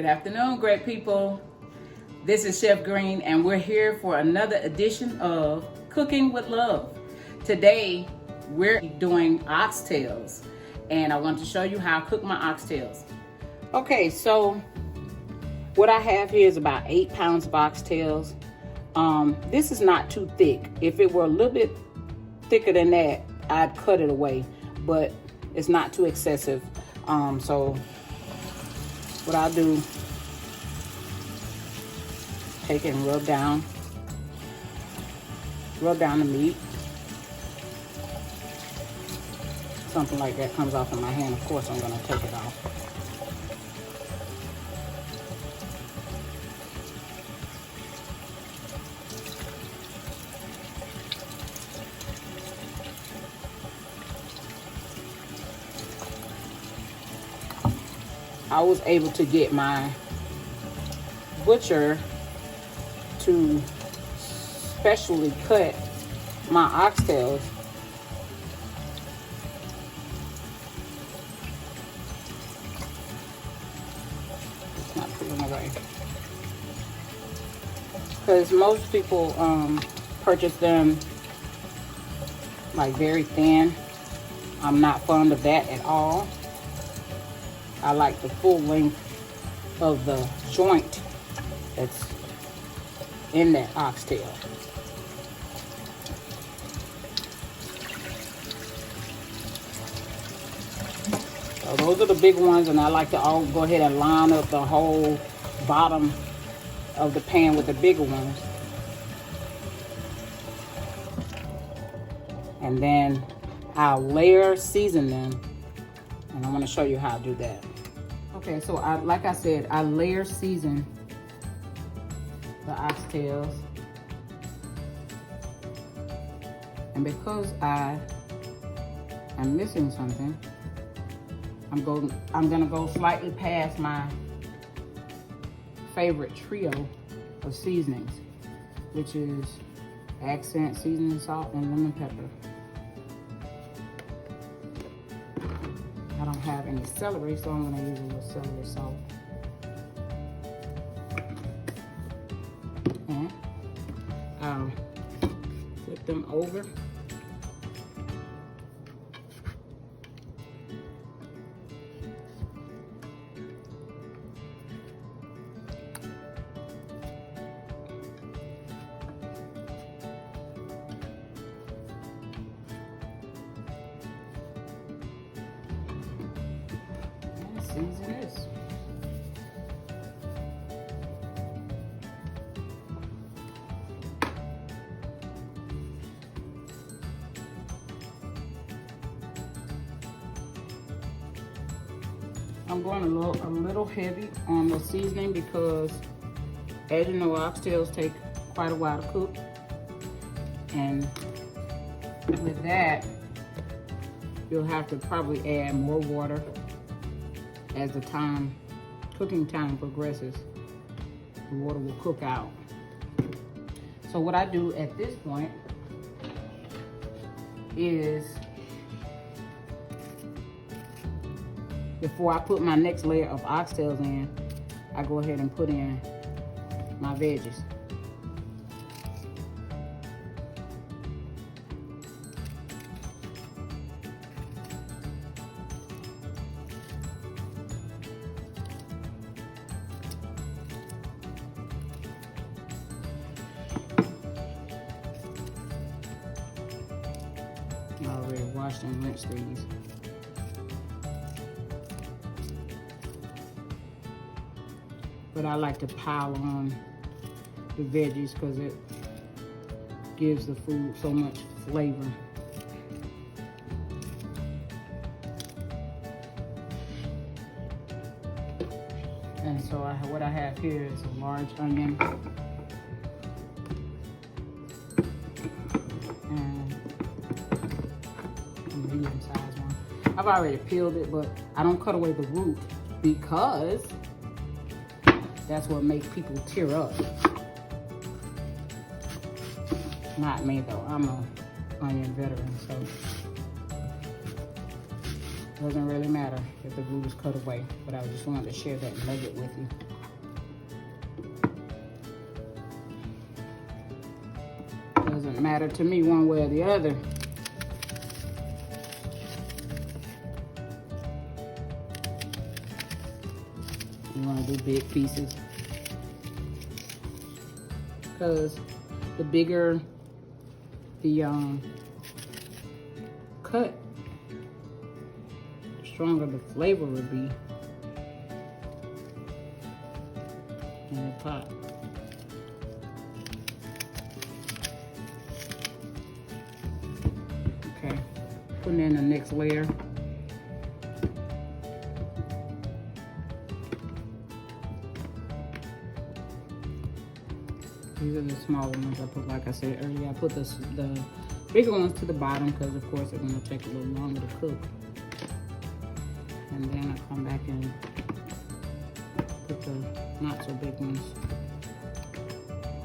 Good afternoon, great people. This is Chef Green, and we're here for another edition of Cooking with Love. Today, we're doing oxtails, and I want to show you how I cook my oxtails. Okay, so what I have here is about 8 pounds of oxtails. This is not too thick. If it were a little bit thicker than that, I'd cut it away, but it's not too excessive. So what I'll do, take it and rub down the meat. Something like that comes off in my hand. Of course, I'm gonna take it off. I was able to get my butcher to specially cut my oxtails. It's not putting away. Because most people purchase them like very thin. I'm not fond of that at all. I like the full length of the joint that's in that oxtail. So those are the big ones, and I like to go ahead and line up the whole bottom of the pan with the bigger ones. And then I'll layer season them, and I'm going to show you how to do that. Okay, so like I said, I layer season the oxtails, and because I am missing something, I'm gonna go slightly past my favorite trio of seasonings, which is accent seasoning salt and lemon pepper. I don't have any celery, so I'm gonna use a little celery salt. And I'll flip them over. Season this. I'm going a little heavy on the seasoning because, as you know, oxtails take quite a while to cook, and with that, you'll have to probably add more water as the cooking time progresses. The water will cook out. So what I do at this point is, before I put my next layer of oxtails in, I go ahead and put in my veggies. I already washed and rinsed these. But I like to pile on the veggies because it gives the food so much flavor. And so what I have here is a large onion. And a medium-sized one. I've already peeled it, but I don't cut away the root because that's what makes people tear up. Not me though, I'm a onion veteran, so Doesn't really matter if the glue is cut away, but I just wanted to share that nugget with you. Doesn't matter to me one way or the other. You want to do big pieces, because the bigger the cut, the stronger the flavor will be in the pot. Okay, putting in the next layer. These are the smaller ones I put, like I said earlier. I put the bigger ones to the bottom because, of course, they're going to take a little longer to cook. And then I come back and put the not so big ones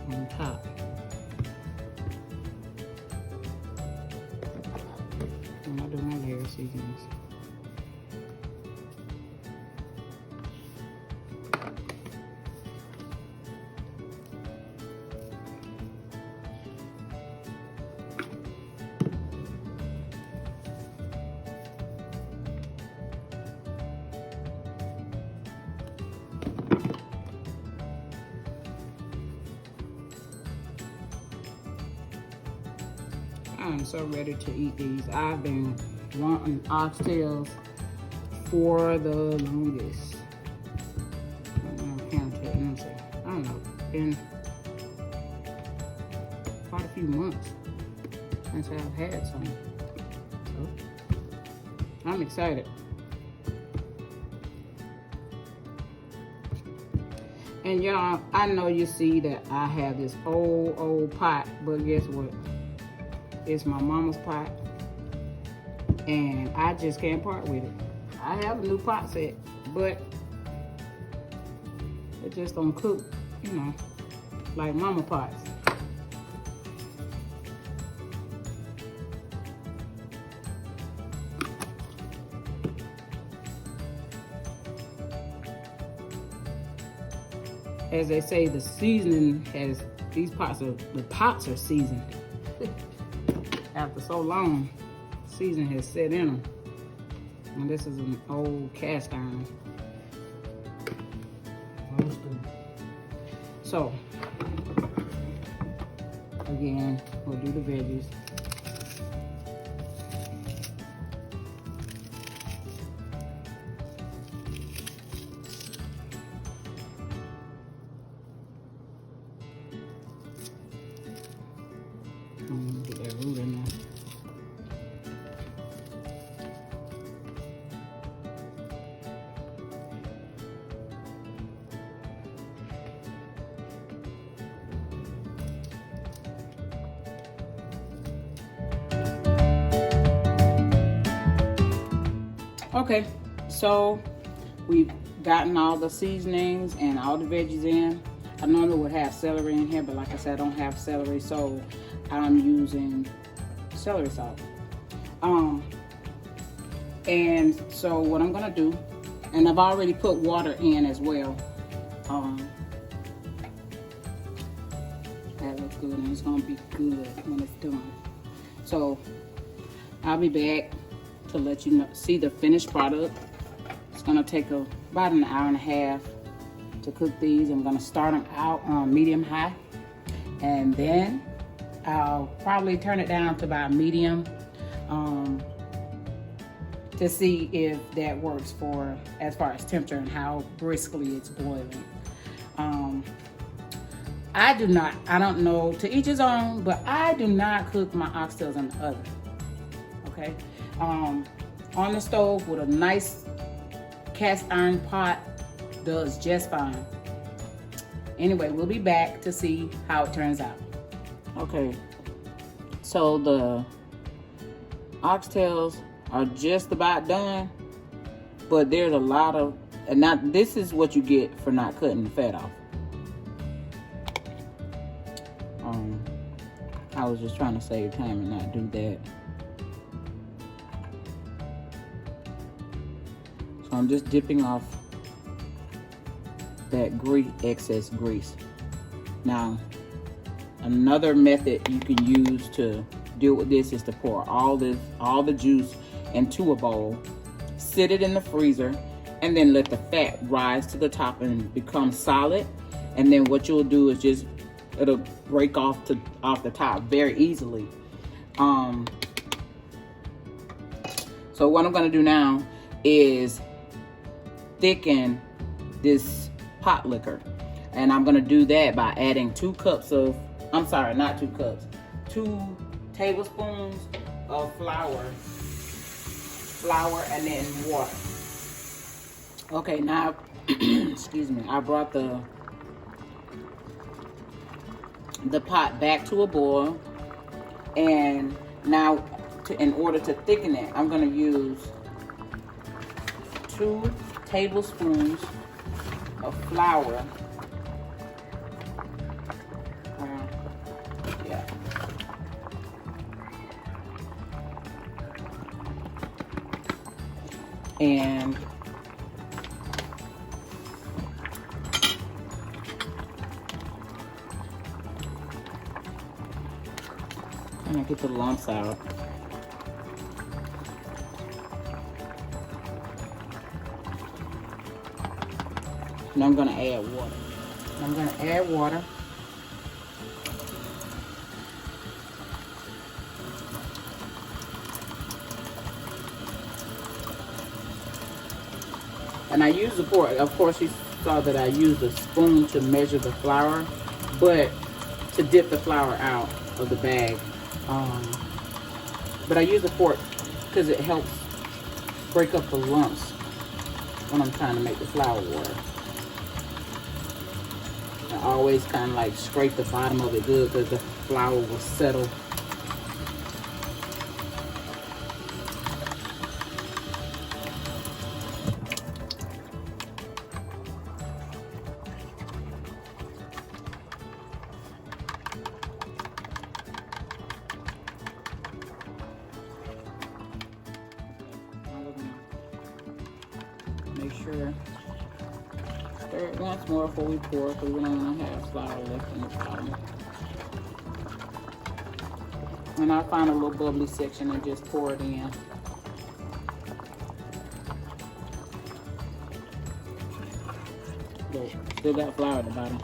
on top. And I do my layer seasonings. I'm so ready to eat these. I've been wanting oxtails for the longest. I don't know, been quite a few months since I've had some. So I'm excited. And y'all, I know you see that I have this old pot, but guess what? It's my mama's pot, and I just can't part with it. I have a new pot set, but it just don't cook, you know, like mama pots. As they say, the seasoning has, the pots are seasoned. After so long, seasoning has set in them. And this is an old cast iron. So, again, we'll do the veggies. Get that root in there. Okay, so we've gotten all the seasonings and all the veggies in. I normally would have celery in here, but like I said, I don't have celery, so I'm using celery salt. And so what I'm gonna do, and I've already put water in as well. That looks good, and it's gonna be good when it's done. So I'll be back to let you know, see the finished product. It's gonna take about an hour and a half to cook these. I'm gonna start them out on medium high, and then I'll probably turn it down to about medium to see if that works for as far as temperature and how briskly it's boiling. I don't know, to each his own, but I do not cook my oxtails in the oven, okay? On the stove with a nice cast iron pot does just fine. Anyway, we'll be back to see how it turns out. Okay, so the oxtails are just about done, but there's a lot of, and not, this is what you get for not cutting the fat off. I was just trying to save time and not do that. So I'm just dipping off that excess grease. Now, another method you can use to deal with this is to pour all the juice into a bowl, sit it in the freezer, and then let the fat rise to the top and become solid. And then what you'll do is just, it'll break off the top very easily. So what I'm gonna do now is thicken this pot liquor. And I'm gonna do that by adding 2 tablespoons of flour and then water. Okay, now, excuse me, I brought the pot back to a boil, and now in order to thicken it, I'm gonna use 2 tablespoons of flour. And I'm gonna get the lumps out. And I'm gonna add water. And I use the fork. Of course, you saw that I used a spoon to measure the flour, but to dip the flour out of the bag. But I use a fork because it helps break up the lumps when I'm trying to make the flour water. I always kind of like scrape the bottom of it good because the flour will settle. Make sure, stir it once more before we pour, because we don't want to have flour left in the bottom. And I'll find a little bubbly section and just pour it in. Look, still got flour at the bottom.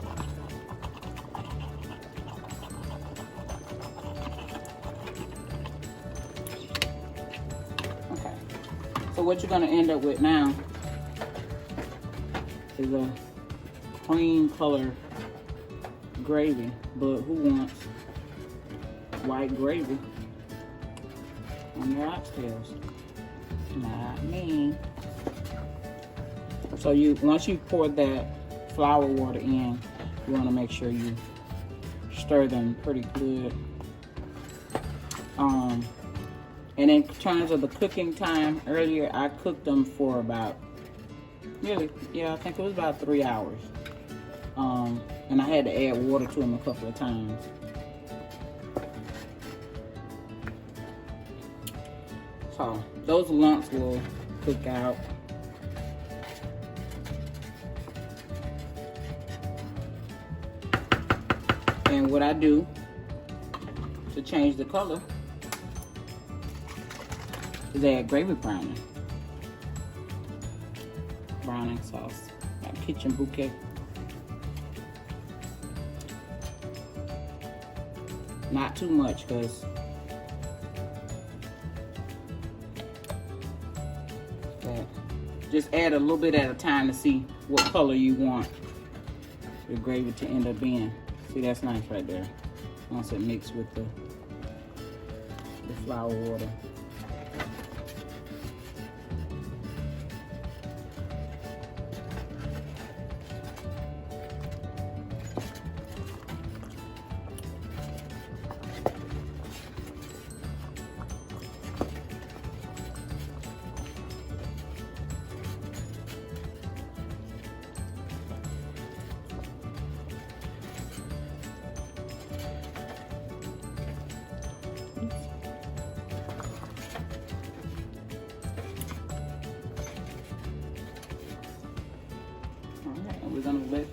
Okay, so what you're going to end up with now is a cream color gravy, but who wants white gravy on their oxtails? Not me. So once you pour that flour water in, you want to make sure you stir them pretty good. And in terms of the cooking time, earlier I cooked them for about I think it was about 3 hours. And I had to add water to them a couple of times. So those lumps will cook out. And what I do to change the color is add gravy browning sauce, like kitchen bouquet. Not too much, because just add a little bit at a time to see what color you want your gravy to end up being. See, that's nice right there. Once it mixes with the flour water.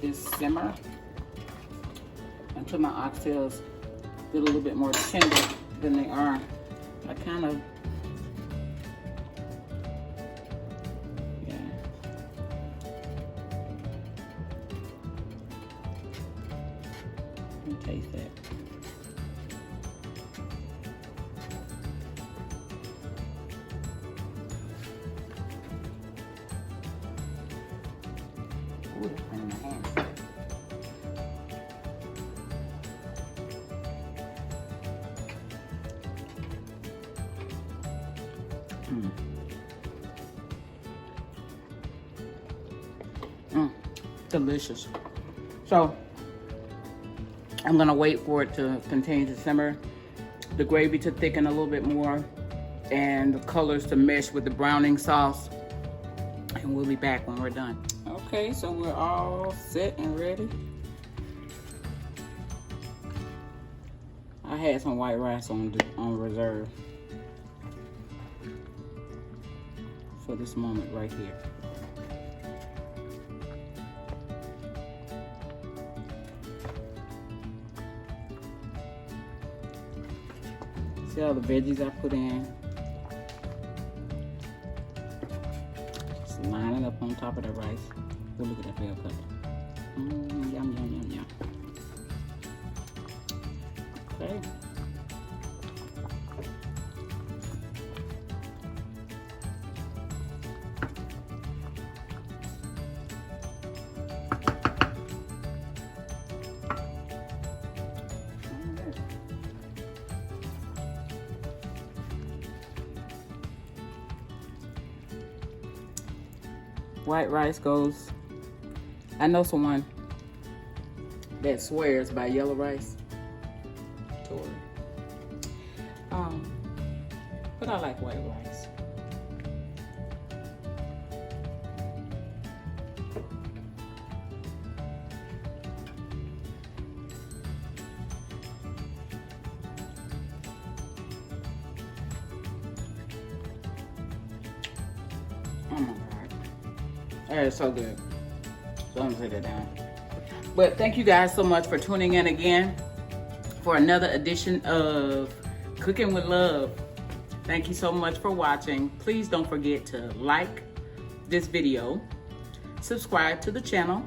this simmer until my oxtails get a little bit more tender than they are. I kind of, yeah. Let me taste that. Ooh, that's in my hand. Delicious. So I'm gonna wait for it to continue to simmer, the gravy to thicken a little bit more, and the colors to mesh with the browning sauce, and we'll be back when we're done. Okay, so we're all set and ready. I had some white rice on reserve for this moment right here. See all the veggies I put in. Just line it up on top of the rice. Oh, look at that bell pepper. Yum, yum, yum, yum. Okay. White rice goes. I know someone that swears by yellow rice. Tori. But I like white rice. Oh my God. That is so good. So I'm gonna set it down. But thank you guys so much for tuning in again for another edition of Cooking with Love. Thank you so much for watching. Please don't forget to like this video, subscribe to the channel,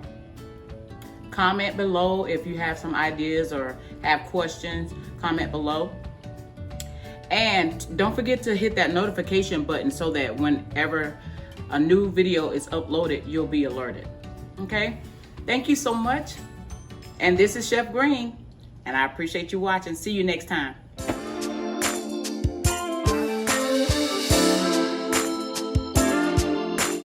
comment below if you have some ideas or have questions, comment below. And don't forget to hit that notification button so that whenever a new video is uploaded, you'll be alerted. Okay? Thank you so much. And this is Chef Green, and I appreciate you watching. See you next time.